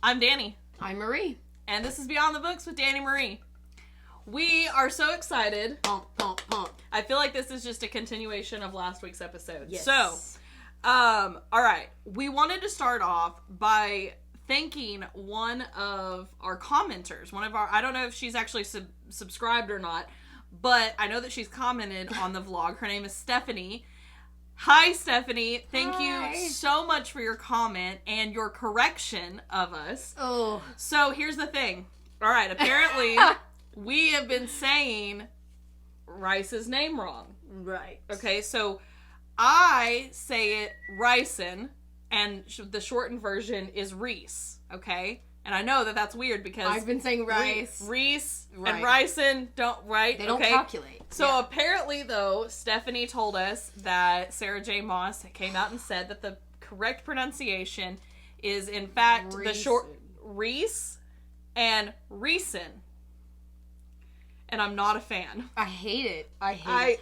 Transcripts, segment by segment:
I'm Dani. I'm Marie. And this is Beyond the Books with Dani Marie. We are so excited. Pump, pump, pump. I feel like this is just a continuation of last week's episode. Yes. So, alright. We wanted to start off by thanking one of our commenters. I don't know if she's actually subscribed or not, but I know that she's commented on the vlog. Her name is Stephanie. Hi, Stephanie. Thank you so much for your comment and your correction of us. Oh. So, here's the thing. All right, apparently, we have been saying Rice's name wrong. Right. Okay, so I say it Rhysand, and the shortened version is Rhys, okay? And I know that that's weird because I've been saying Rice. Rhys Right. and Rhysand they don't calculate. So apparently, though, Stephanie told us that Sarah J. Maas came out and said that the correct pronunciation is, in fact, the short Rhys and Rhysand. And I'm not a fan. I hate it. Rhysand?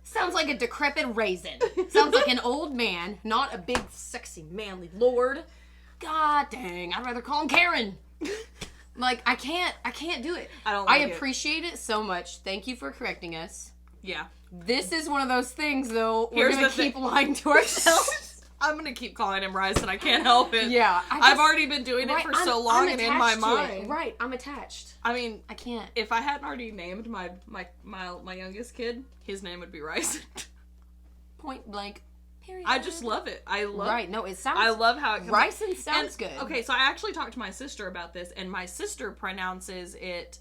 Sounds like a decrepit raisin. Sounds like an old man, not a big, sexy, manly lord. God dang, I'd rather call him Karen. Like, I can't do it. I appreciate it so much. Thank you for correcting us. Yeah. This is one of those things, though. We're Here's going to keep lying to ourselves. I'm going to keep calling him Rhysand. I can't help it. Yeah. I've already been doing it for so long and in my mind. Right, I'm attached. I mean, I can't. If I hadn't already named my youngest kid, his name would be Rhysand. Point blank. Period. I just love it. I love how it comes Rhysand sounds good. Okay, so I actually talked to my sister about this, and my sister pronounces it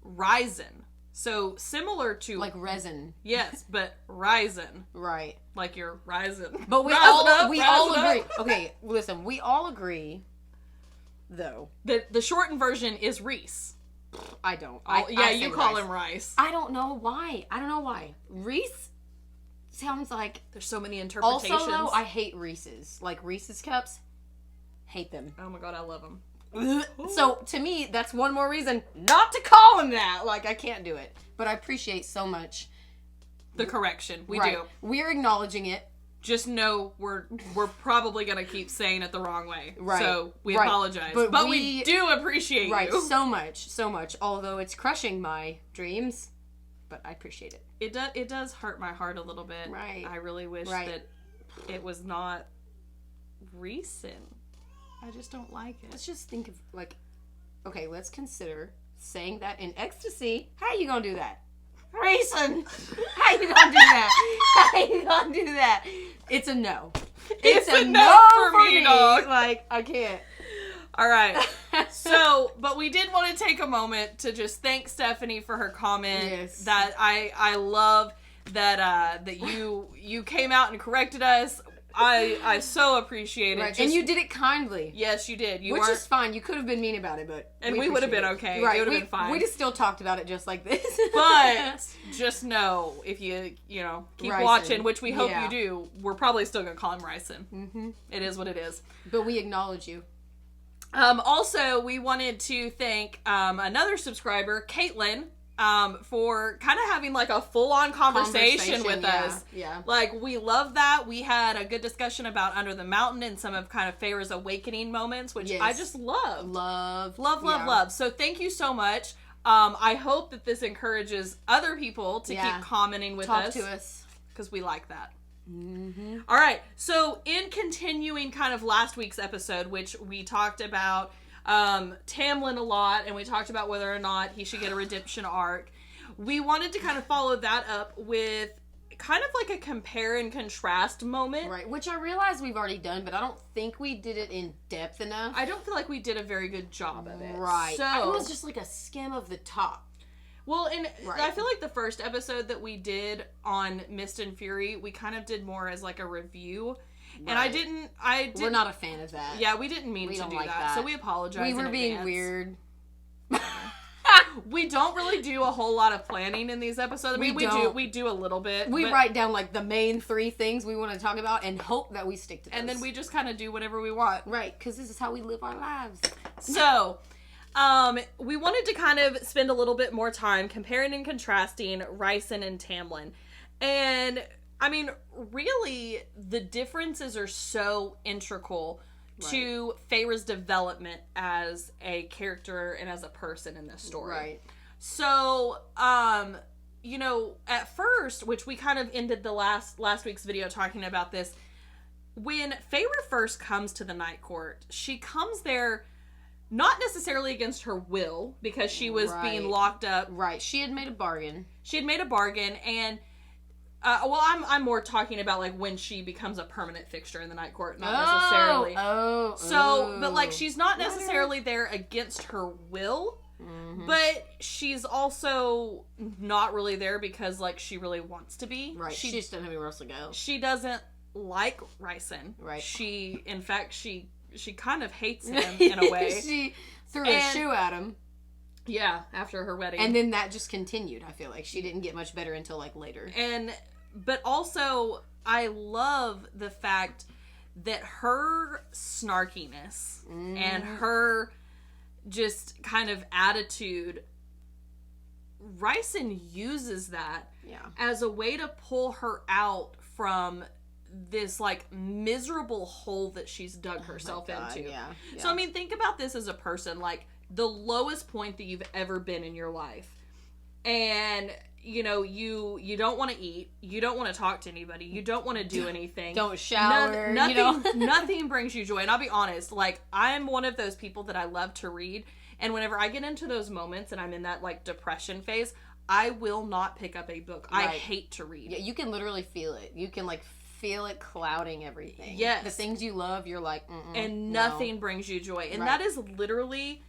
Rhysand. So similar to like resin. Yes, but Rhysand. Right. Like you're rising. But we all agree. Okay, listen, we all agree though. The shortened version is Rhys. I don't. You call him Rice. I don't know why. Rhys sounds like there's so many interpretations. Also though, I hate Reese's. Like Reese's cups. Hate them. Oh my god, I love them. So, to me, that's one more reason not to call him that. Like, I can't do it. But I appreciate so much the correction. We do. We're acknowledging it. Just know we're probably going to keep saying it the wrong way. Right. So, we apologize. But we do appreciate you. Right, so much. Although it's crushing my dreams. But I appreciate it. It does hurt my heart a little bit. Right. I really wish that it was not recent. I just don't like it. Let's just think of, like, okay, let's consider saying that in ecstasy. How you gonna do that? Rhysand! How you gonna do that? It's a no. It's a no for me, dog. Like, I can't. All right. So, but we did want to take a moment to just thank Stephanie for her comment. Yes. That I love that you came out and corrected us. I so appreciate it. Right. And you did it kindly. Yes, you did. Which is fine. You could have been mean about it, but we would have been okay. Right. It would have been fine. We just still talked about it just like this. But just know, if you keep Rhysand. watching, which we hope you do, we're probably still going to call him Rhysand. Mm-hmm. It is what it is. But we acknowledge you. Also, we wanted to thank another subscriber, Caitlin, for kind of having like a full-on conversation with us. Yeah. Like, we love that. We had a good discussion about Under the Mountain and some of kind of Feyre's awakening moments, which I just love. Love. So thank you so much. I hope that this encourages other people to keep commenting with us. Talk to us. Because we like that. Mm-hmm. All right. So in continuing kind of last week's episode, which we talked about Tamlin a lot, and we talked about whether or not he should get a redemption arc. We wanted to kind of follow that up with kind of like a compare and contrast moment. Right, which I realize we've already done, but I don't think we did it in depth enough. I don't feel like we did a very good job of it. Right. So, it was just like a skim of the top. Well, and I feel like the first episode that we did on Mist and Fury, we kind of did more as like a review. Right. And I didn't. We're not a fan of that. Yeah, we didn't mean to do that. So we apologize. We were being weird. We don't really do a whole lot of planning in these episodes. I mean, we do a little bit. We write down like the main 3 things we want to talk about and hope that we stick to those. And then we just kind of do whatever we want. Right, because this is how we live our lives. So, we wanted to kind of spend a little bit more time comparing and contrasting Rhysand and Tamlin. And I mean, really, the differences are so integral to Feyre's development as a character and as a person in this story. Right. So, you know, at first, which we kind of ended the last week's video talking about this, when Feyre first comes to the Night Court, she comes there not necessarily against her will, because she was being locked up. Right. She had made a bargain. And well, I'm more talking about like when she becomes a permanent fixture in the Night Court, not necessarily. But like she's not necessarily there against her will, but she's also not really there because like she really wants to be. Right. She just doesn't have anywhere else to go. She doesn't like Rhysand. Right. She kind of hates him in a way. She threw a shoe at him. Yeah, after her wedding. And then that just continued, I feel like. She didn't get much better until, like, later. But also, I love the fact that her snarkiness and her just kind of attitude, Rhysand uses that as a way to pull her out from this like miserable hole that she's dug herself into. Yeah. So I mean, think about this as a person, like the lowest point that you've ever been in your life, and you know you don't want to eat, you don't want to talk to anybody, you don't want to do anything, don't shower, nothing brings you joy. And I'll be honest, like I'm one of those people that I love to read, and whenever I get into those moments and I'm in that like depression phase, I will not pick up a book. I hate to read. Yeah, you can literally feel it. You can like feel it clouding everything. Yes. The things you love, you're like, and nothing brings you joy. And that is literally,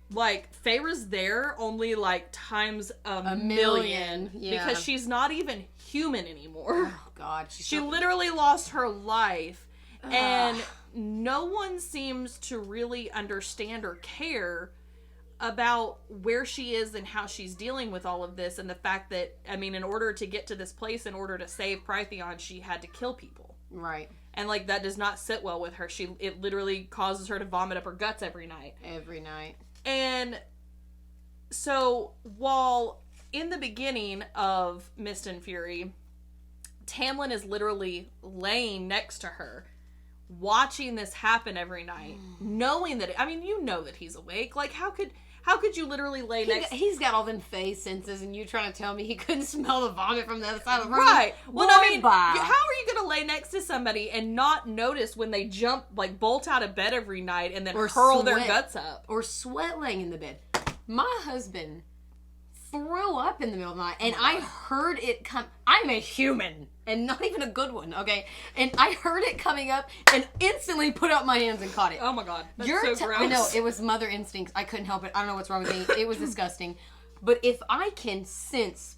like, Feyre's there only, like, times a million. Yeah. Because she's not even human anymore. Oh, God. She literally lost her life. And no one seems to really understand or care about where she is and how she's dealing with all of this, and the fact that, I mean, in order to get to this place, in order to save Prythion, she had to kill people. Right. And, like, that does not sit well with her. It literally causes her to vomit up her guts every night. Every night. And so, while in the beginning of Mist and Fury, Tamlin is literally laying next to her, watching this happen every night, knowing that, I mean, you know that he's awake. Like, how could you literally lay next... He's got all them face senses, and you trying to tell me he couldn't smell the vomit from the other side of the room? Right. Well, I mean, how are you going to lay next to somebody and not notice when they jump, like, bolt out of bed every night and then hurl their guts up? Or sweat laying in the bed. My husband threw up in the middle of the night, and I heard it come... I'm a human, and not even a good one, okay? And I heard it coming up, and instantly put up my hands and caught it. Oh my God, that's so gross. I know, it was mother instincts. I couldn't help it. I don't know what's wrong with me. It was disgusting. But if I can sense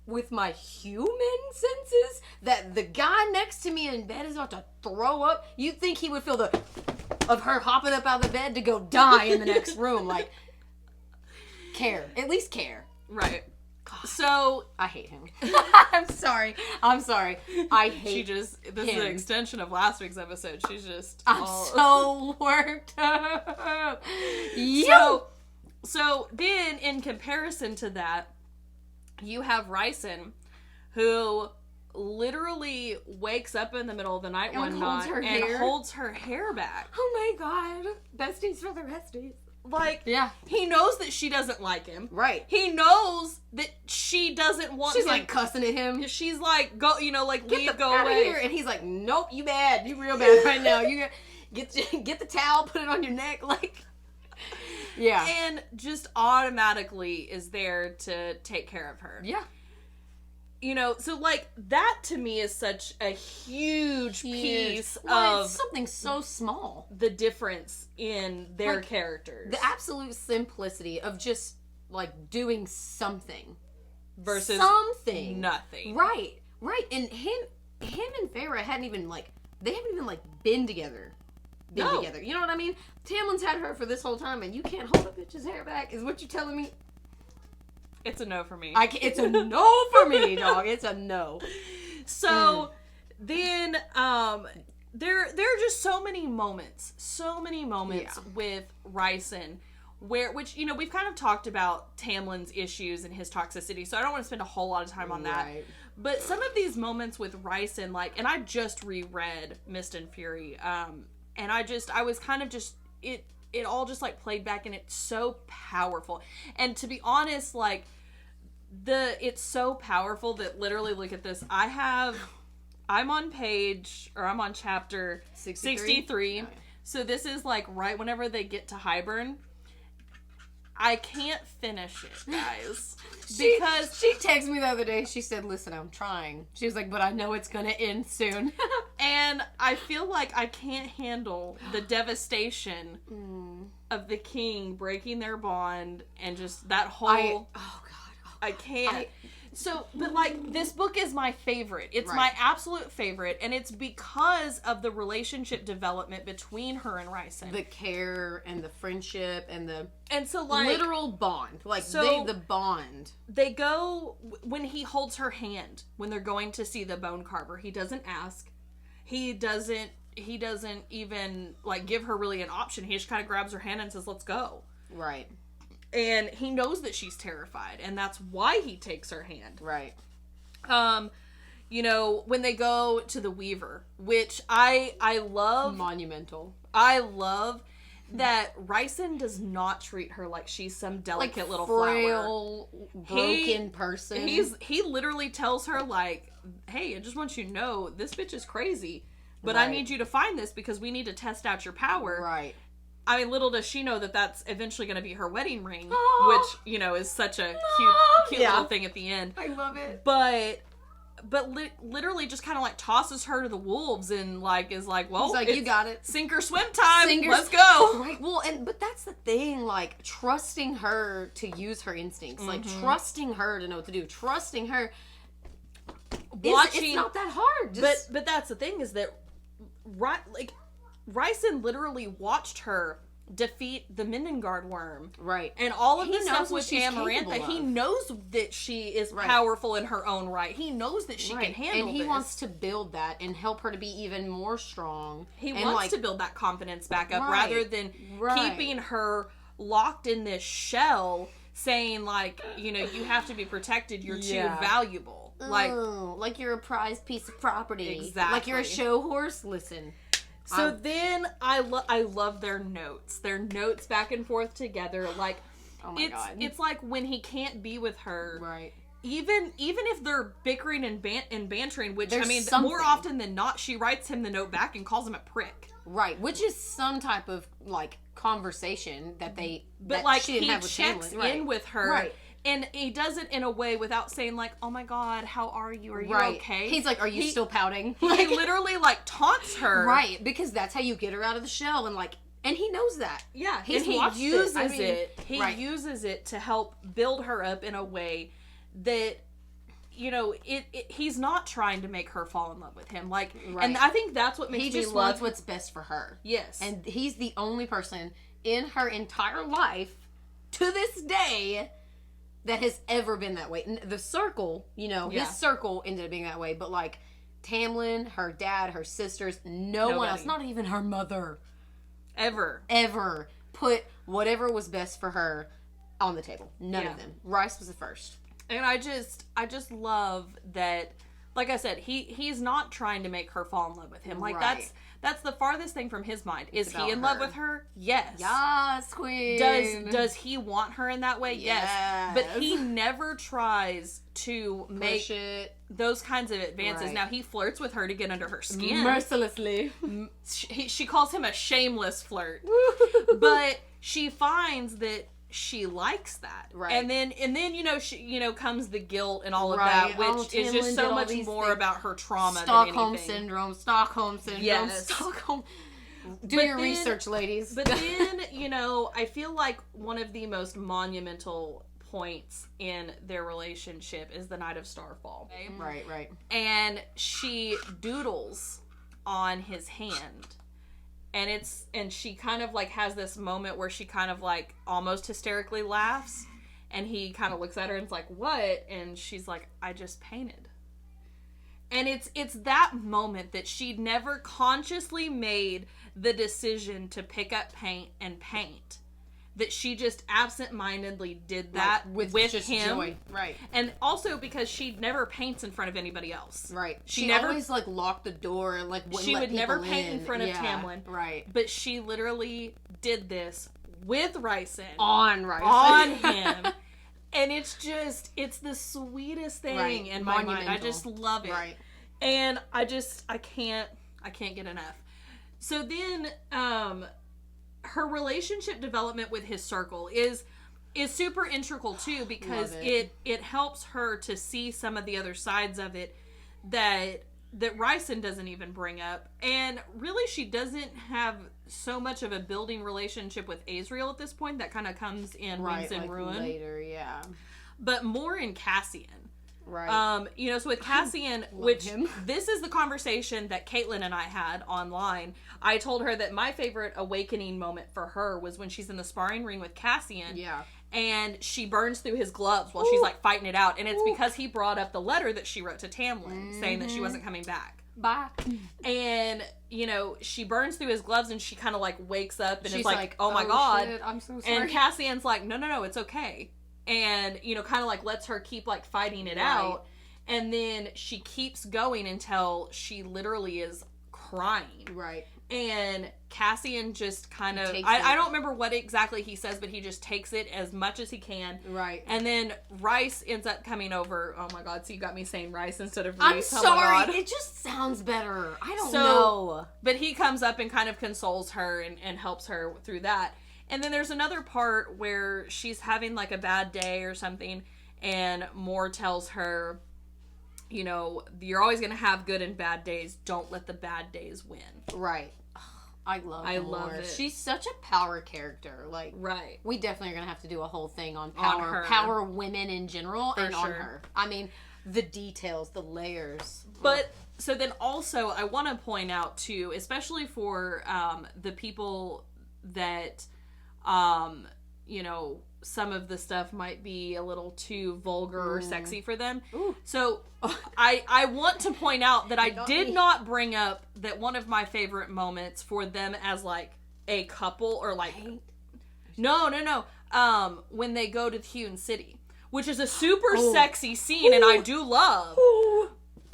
with my human senses that the guy next to me in bed is about to throw up, you'd think he would feel of her hopping up out of the bed to go die in the next room. Like, care. At least care. Right. God. So I hate him. I'm sorry. I hate This is an extension of last week's episode. She's just I'm so worked up. So then in comparison to that, you have Rhysand, who literally wakes up in the middle of the night one night and holds her hair back. Oh my God. Besties for the resties. Like, he knows that she doesn't like him. Right. He knows that she doesn't want She's him. like cussing at him. She's like, go, like, leave, go out away. Of here. And he's like, nope, you bad. You real bad right now. You get the towel, put it on your neck. Like, yeah. And just automatically is there to take care of her. Yeah. You know, so, like, that to me is such a huge piece of... It's something so small. The difference in their characters. The absolute simplicity of just, like, doing something. Versus something. Nothing. Right. And him and Feyre hadn't even, like... They haven't even, like, been together. You know what I mean? Tamlin's had her for this whole time, and you can't hold a bitch's hair back, is what you're telling me? It's a no for me. It's a no for me, dog. It's a no. So then there are just so many moments with Rhysand which, we've kind of talked about Tamlin's issues and his toxicity, so I don't want to spend a whole lot of time on that. But some of these moments with Rhysand, like, and I just reread Mist and Fury, and I was kind of just, it all just, like, played back, and it's so powerful. And to be honest, like, it's so powerful that literally, look at this, I'm on chapter 63. Oh, yeah. So this is, like, right whenever they get to Hybern. I can't finish it, guys. Because she texted me the other day. She said, listen, I'm trying. She was like, but I know it's going to end soon. And I feel like I can't handle the devastation of the king breaking their bond and just that whole... I can't. But, like, this book is my favorite. It's my absolute favorite, and it's because of the relationship development between her and Rhysand. The care and the friendship and the like, literal bond. Like, the bond. They go, when he holds her hand, when they're going to see the bone carver, he doesn't ask. He doesn't even, like, give her really an option. He just kind of grabs her hand and says, let's go. Right. And he knows that she's terrified, and that's why he takes her hand. Right. You know, when they go to the Weaver, which I love. Monumental. I love that Rhysand does not treat her like she's some delicate like little frail, flower. broken person. He literally tells her, like, hey, I just want you to know, this bitch is crazy, but I need you to find this because we need to test out your power. Right. I mean, little does she know that that's eventually going to be her wedding ring, Aww. which, you know, is such a cute little thing at the end. I love it. But literally just kind of, like, tosses her to the wolves and, like, is like, well, he's like, you got it. Sink or swim time. Let's go. Right. Well, but that's the thing, like, trusting her to use her instincts, like, trusting her to know what to do, trusting her. It's not that hard. But that's the thing, is that, Rhysand literally watched her defeat the Mindengard worm. Right. And all of the stuff with Amarantha, he knows that she is powerful in her own right. He knows that she can handle And he wants to build that and help her to be even more strong. He wants to build that confidence back up rather than keeping her locked in this shell saying, like, you know, you have to be protected, you're too valuable. Like you're a prized piece of property. Exactly. Like you're a show horse. Listen. So then I love their notes. Their notes back and forth together. Like, oh my God. It's like when he can't be with her. Right. Even if they're bickering and bantering, which, There's I mean, something. more often than not, she writes him the note back and calls him a prick. Right. Which is some type of, like, conversation that they... But, that like, she didn't he have with checks Tamlin. in with her. Right. And he does it in a way without saying, like, oh my God, how are you? Are you okay? He's like, are you still pouting? He literally, like, taunts her. Right, because that's how you get her out of the shell, and, like, and he knows that. Yeah, He uses it. He uses it to help build her up in a way that, you know, he's not trying to make her fall in love with him. Like, and I think that's what makes me love. He just wants what's best for her. Yes. And he's the only person in her entire life, to this day, that has ever been that way. The circle, you know, his circle ended up being that way, but, like, Tamlin, her dad, her sisters, nobody. One else, not even her mother, ever put whatever was best for her on the table. None of them. Rhys was the first. And I just love that, like I said, he's not trying to make her fall in love with him. Like, that's the farthest thing from his mind. Is he in love with her? Yes. Yes, queen. Does he want her in that way? Yes. But he never tries to make those kinds of advances. Right. Now, he flirts with her to get under her skin. Mercilessly. She calls him a shameless flirt. But she finds that she likes that. Right. And then you know, comes the guilt and all of that, which is just so much more about her trauma Stockholm than anything. Stockholm syndrome. Yes. Stockholm. Do your research, ladies. But then, you know, I feel like one of the most monumental points in their relationship is the night of Starfall. Okay? Right. And she doodles on his hand. And she kind of, like, has this moment where she kind of, like, almost hysterically laughs. And he kind of looks at her and is like, what? And she's like, I just painted. And it's that moment that she'd never consciously made the decision to pick up paint and paint. that she just absentmindedly did that with just him. Joy. Right. And also because she never paints in front of anybody else. Right. She never always like locked the door and like wouldn't she let would never people paint in front of Tamlin. Right. But she literally did this with Rhysand. On Rhysand. On him. And it's the sweetest thing in my mind. I just love it. Right. And I can't get enough. So then, her relationship development with his circle is super integral too, because it helps her to see some of the other sides of it that Rhysand doesn't even bring up. And really, she doesn't have so much of a building relationship with Azriel at this point. That kind of comes in Wings and Ruin. Later, yeah. But more in Cassian. Right. So with Cassian, this is the conversation that Caitlin and I had online. I told her that my favorite awakening moment for her was when she's in the sparring ring with Cassian. Yeah. And she burns through his gloves while she's like fighting it out. And it's because he brought up the letter that she wrote to Tamlin saying that she wasn't coming back. Bye. And, she burns through his gloves and she kind of like wakes up and she's is like, oh my God. Shit, I'm so sorry. And Cassian's like, no, it's okay. And, kind of like lets her keep like fighting it out. And then she keeps going until she literally is crying. Right. And Cassian just kind of, I don't remember what exactly he says, but he just takes it as much as he can. Right. And then Rhys ends up coming over. Oh my God. So you got me saying Rhys instead of I'm Rhys. sorry. It just sounds better. I don't know. But he comes up and kind of consoles her and helps her through that. And then there's another part where she's having like a bad day or something, and Moore tells her, you're always going to have good and bad days. Don't let the bad days win. Right. I love it. She's such a power character. Like, right. We definitely are going to have to do a whole thing on power women in general on her. I mean, the details, the layers. But so then also I want to point out too, especially for the people that some of the stuff might be a little too vulgar or sexy for them. Ooh. So I want to point out that I did not bring up that one of my favorite moments for them as like a couple or like no when they go to the Hewn City, which is a super sexy scene and I do love.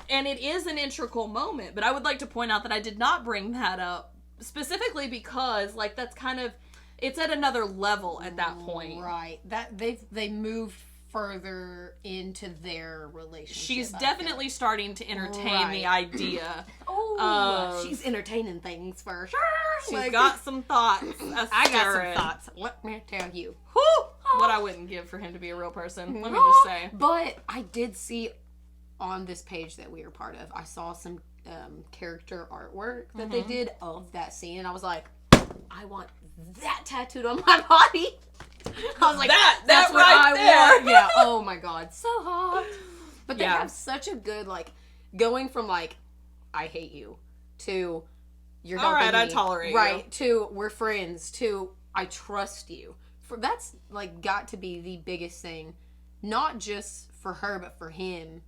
And it is an integral moment, but I would like to point out that I did not bring that up specifically because like that's kind of, it's at another level at that point. Right. That they moved further into their relationship. She's definitely starting to entertain the idea. She's entertaining things for sure. She's got some thoughts. I got some thoughts. Let me tell you. What I wouldn't give for him to be a real person. Let me just say. But I did see on this page that we are part of, I saw some character artwork that they did of that scene, and I was like, I want that tattooed on my body. I was like, that's what right I want. Yeah. Oh my God, so hot. But they have such a good like going from like I hate you to you're helping all right, me, I tolerate right you. to we're friends to I trust you. That's like got to be the biggest thing, not just for her but for him.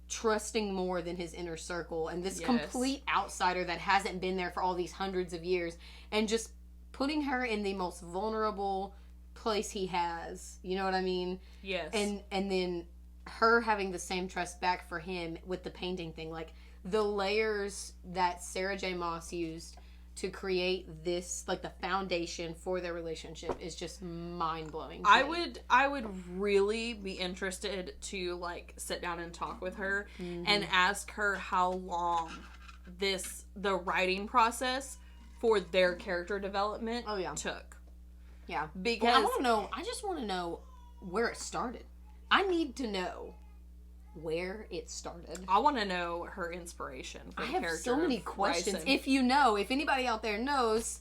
Trusting more than his inner circle and this complete outsider that hasn't been there for all these hundreds of years, and just putting her in the most vulnerable place he has. You know what I mean? Yes. And then her having the same trust back for him with the painting thing. Like the layers that Sarah J. Maas used to create this, like the foundation for their relationship is just mind-blowing. I would really be interested to like sit down and talk with her and ask her how long the writing process for their character development took. Yeah. Because I just want to know where it started. I need to know where it started. I want to know her inspiration for the character. I have so many questions. Rhysand. If anybody out there knows,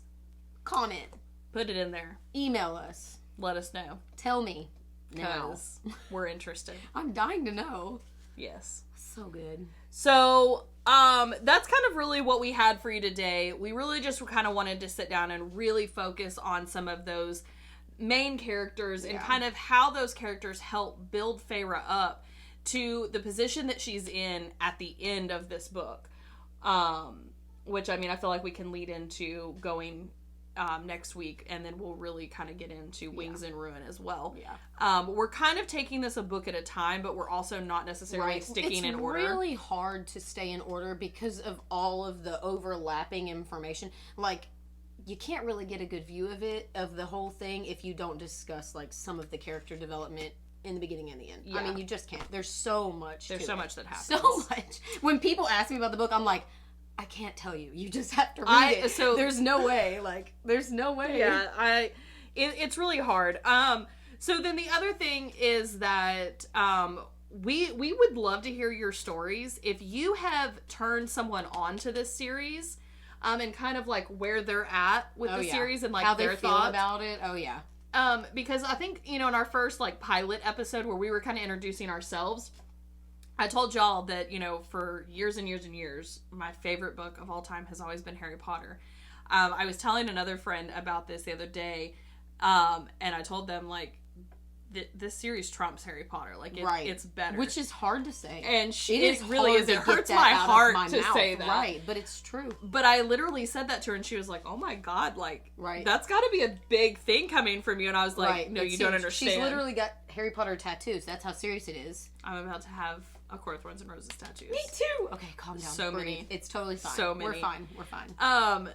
comment. Put it in there. Email us. Let us know. Tell me. Because we're interested. I'm dying to know. Yes. So good. So, that's kind of really what we had for you today. We really just kind of wanted to sit down and really focus on some of those main characters and kind of how those characters help build Feyre up to the position that she's in at the end of this book. Which, I mean, I feel like we can lead into going next week, and then we'll really kind of get into Wings in Ruin as well. Yeah. We're kind of taking this a book at a time, but we're also not necessarily sticking in order. It's really hard to stay in order because of all of the overlapping information. Like, you can't really get a good view of the whole thing, if you don't discuss, like, some of the character development in the beginning and the end. Yeah. I mean, you just can't. There's so much There's so much that happens. So much. When people ask me about the book, I'm like, I can't tell you. You just have to read it. So there's no way. Like, there's no way. Yeah, it's really hard. So then the other thing is that we would love to hear your stories. If you have turned someone on to this series, and kind of like where they're at with the series and like how their they feel thoughts about it. Oh yeah. Because I think, in our first like pilot episode where we were kind of introducing ourselves, I told y'all that, for years and years and years, my favorite book of all time has always been Harry Potter. I was telling another friend about this the other day, and I told them, like, this series trumps Harry Potter. Like, it's better. Which is hard to say. And it really is. It hurts my heart to say that. Right, but it's true. But I literally said that to her, and she was like, oh my God, like, that's got to be a big thing coming from you. And I was like, no, you don't understand. She's literally got Harry Potter tattoos. That's how serious it is. I'm about to have a Court of Thorns and Roses tattoos. Me too. Okay, calm down. So many. It's totally fine. So many. We're fine.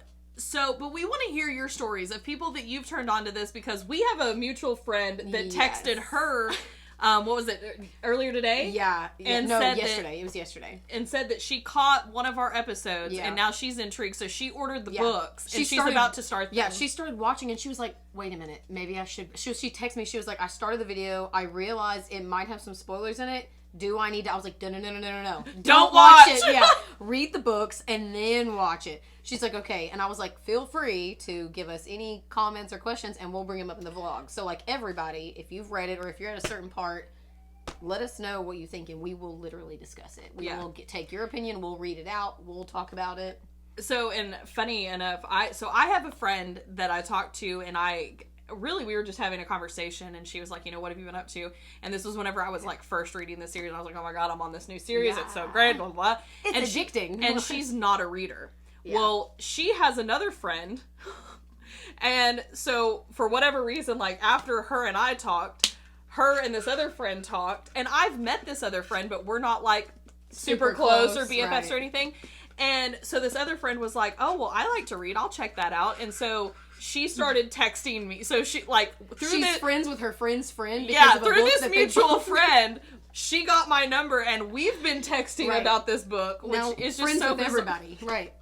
But we want to hear your stories of people that you've turned on to this, because we have a mutual friend that texted her, what was it, earlier today? Yeah. And yesterday. It was yesterday. And said that she caught one of our episodes, and now she's intrigued, so she ordered the books, and she's about to start them. Yeah, she started watching, and she was like, wait a minute, maybe I should... She texted me, she was like, I started the video, I realized it might have some spoilers in it. Do I need to... I was like, no. Don't watch it. Yeah. Read the books and then watch it. She's like, okay. And I was like, feel free to give us any comments or questions and we'll bring them up in the vlog. So, like, everybody, if you've read it or if you're at a certain part, let us know what you think and we will literally discuss it. We will take your opinion. We'll read it out. We'll talk about it. So, and funny enough, I have a friend that I talked to, and we were just having a conversation, and she was like, what have you been up to? And this was whenever I was like first reading the series, and I was like, oh my God, I'm on this new series. Yeah. It's so great, blah, blah, blah. It's addicting. And she's not a reader. Yeah. Well, she has another friend. And so for whatever reason, like after her and I talked, her and this other friend talked, and I've met this other friend, but we're not like super close or BFFs or anything. And so this other friend was like, oh, well, I like to read. I'll check that out. And so she started texting me. So she, like, she's friends with her friend's friend. Because of a through book this mutual friend, she got my number, and we've been texting about this book, which is just friends so with everybody. Right.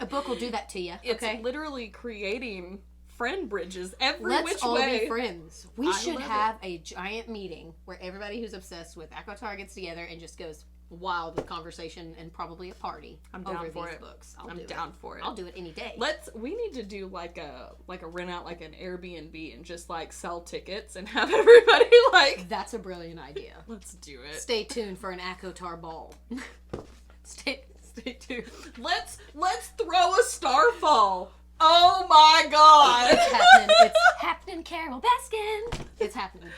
A book will do that to you. It's literally creating friend bridges every Let's which all way. Be friends. We should have a giant meeting where everybody who's obsessed with ACOTAR gets together and just goes wild with conversation and probably a party. I'm down over for these it. Books. I'm down for it. I'll do it any day. We need to do like a rent out, like an Airbnb, and just like sell tickets and have everybody like. That's a brilliant idea. Let's do it. Stay tuned for an ACOTAR ball. Stay tuned. Let's throw a starfall. Oh my God! It's happening. It's happening, Carol Baskin. It's happening.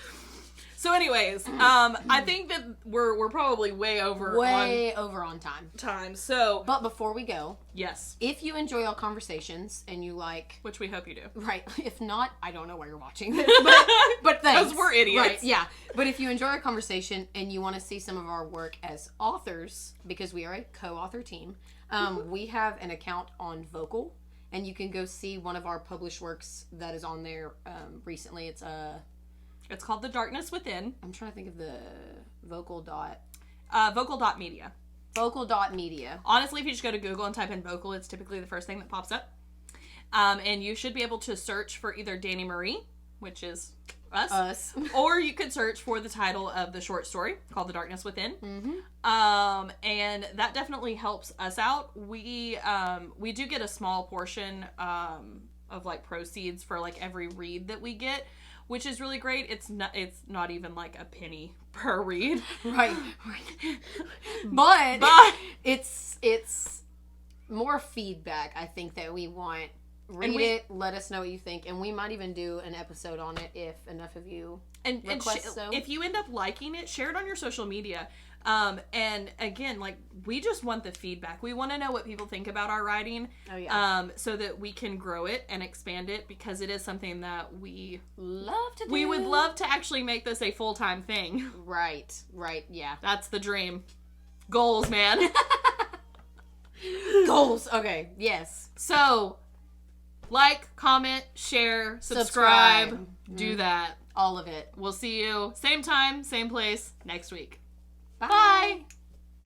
So, anyways, I think that we're probably way over on time. So, but before we go, yes, if you enjoy our conversations and you like, which we hope you do, right? If not, I don't know why you're watching this, but thanks. Because we're idiots, right? Yeah. But if you enjoy our conversation and you want to see some of our work as authors, because we are a co-author team, we have an account on Vocal, and you can go see one of our published works that is on there recently. It's called The Darkness Within. I'm trying to think of the vocal.media. Vocal.media. Honestly, if you just go to Google and type in vocal, it's typically the first thing that pops up. And you should be able to search for either Dani Marie, which is us. Or you could search for the title of the short story called The Darkness Within. Mm-hmm. And that definitely helps us out. We do get a small portion of like proceeds for like every read that we get, which is really great. It's not even like a penny per read. Right. But it's more feedback, I think, that we want. Read it, let us know what you think, and we might even do an episode on it if enough of you request so. If you end up liking it, share it on your social media. And again, like, we just want the feedback. We want to know what people think about our writing. Oh, yeah. So that we can grow it and expand it, because it is something that we love to do. We would love to actually make this a full-time thing. Right, yeah. That's the dream. Goals, man. Goals. Okay, yes. So, like, comment, share, subscribe. Do that. All of it. We'll see you same time, same place next week. Bye.